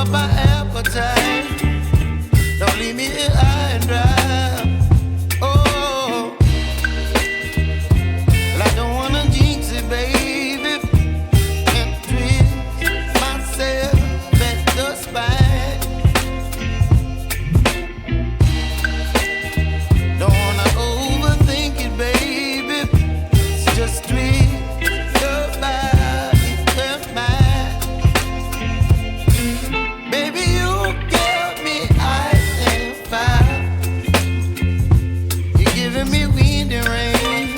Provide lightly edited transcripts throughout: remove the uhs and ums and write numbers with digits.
up my appetite. Don't leave me here high and dry. Oh, well, I don't wanna jinx it, baby, and twist myself at the spine. Don't wanna overthink it, baby. It's just twist your body and mine. Baby, you give me ice and fire. You're giving me wind and rain.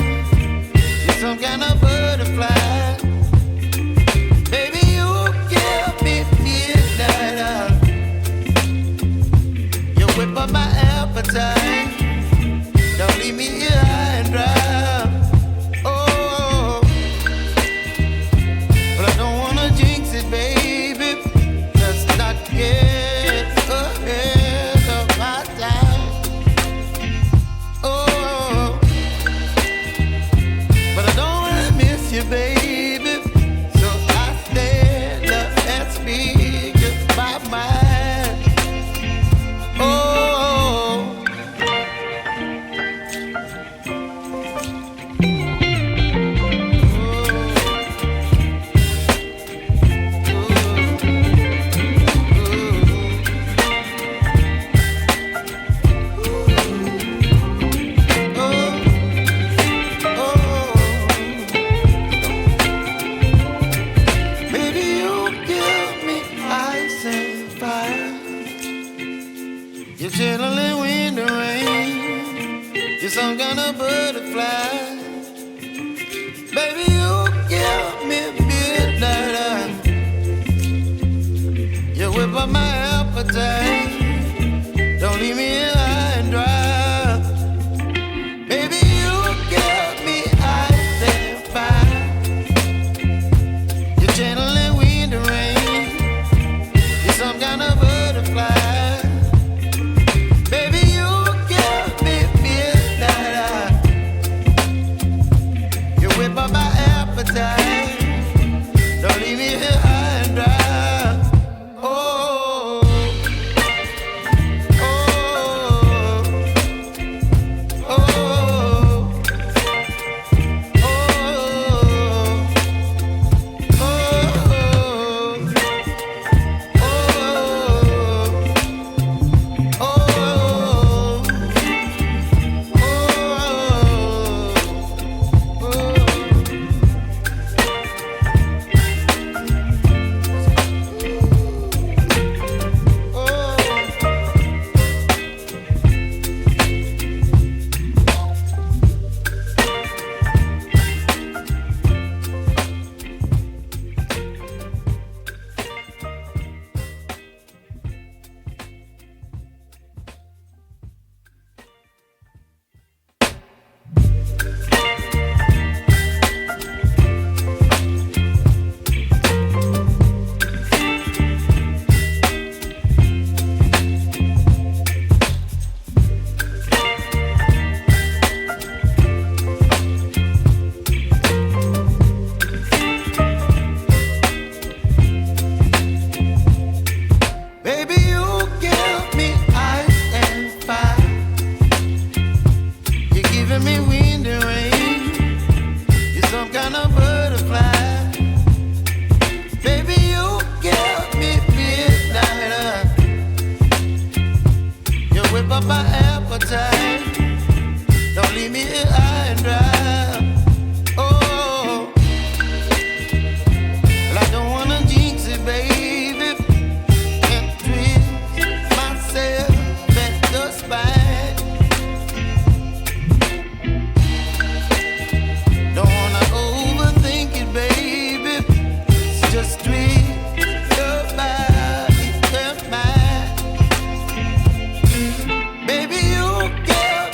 You're some kind of butterfly. Baby, you give me midnight. You whip up my appetite. Don't leave me here high and dry. Oh, but I don't wanna jinx it, baby. Let's not get ahead of my time. Oh, but I don't wanna miss you, baby. So I stand up and speak my mind. Oh. Baby, you give me ice and fire. You're chilling wind and rain. You're some kind of butterfly. Baby, you give me midnight. You whip up my appetite. Don't leave me here high and dry. Baby, you give me ice and fire. You're channeling wind and rain. You're some kind of butterfly. Baby, you give me midnight. You whip up my appetite. Don't leave me here high and dry. Oh, oh, oh, Baby, you give me ice and fire. You're giving me wind and rain. You're some kind of butterfly. Baby, you give me midnight. You whip up my appetite. Don't leave me here high and dry. Oh, well, I don't wanna jinx it, baby, and twist myself at the spine. Don't wanna overthink it, baby. It's just twist your body and mine. Baby, you give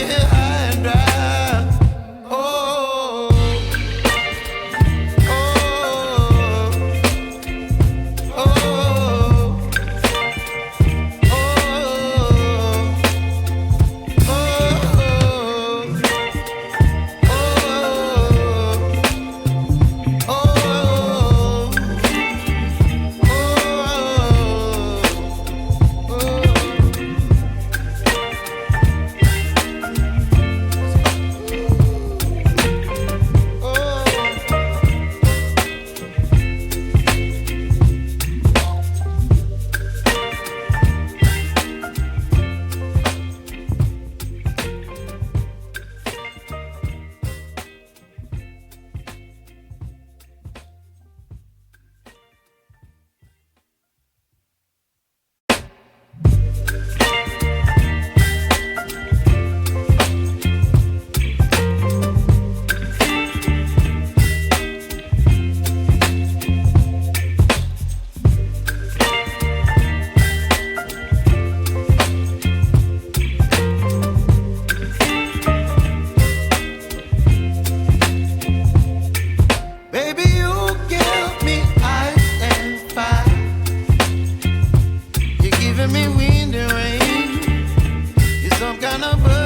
here high and dry. Oh, oh, oh, oh, baby, you give me ice and fire. You're giving me wind and rain. You're some kind of bird.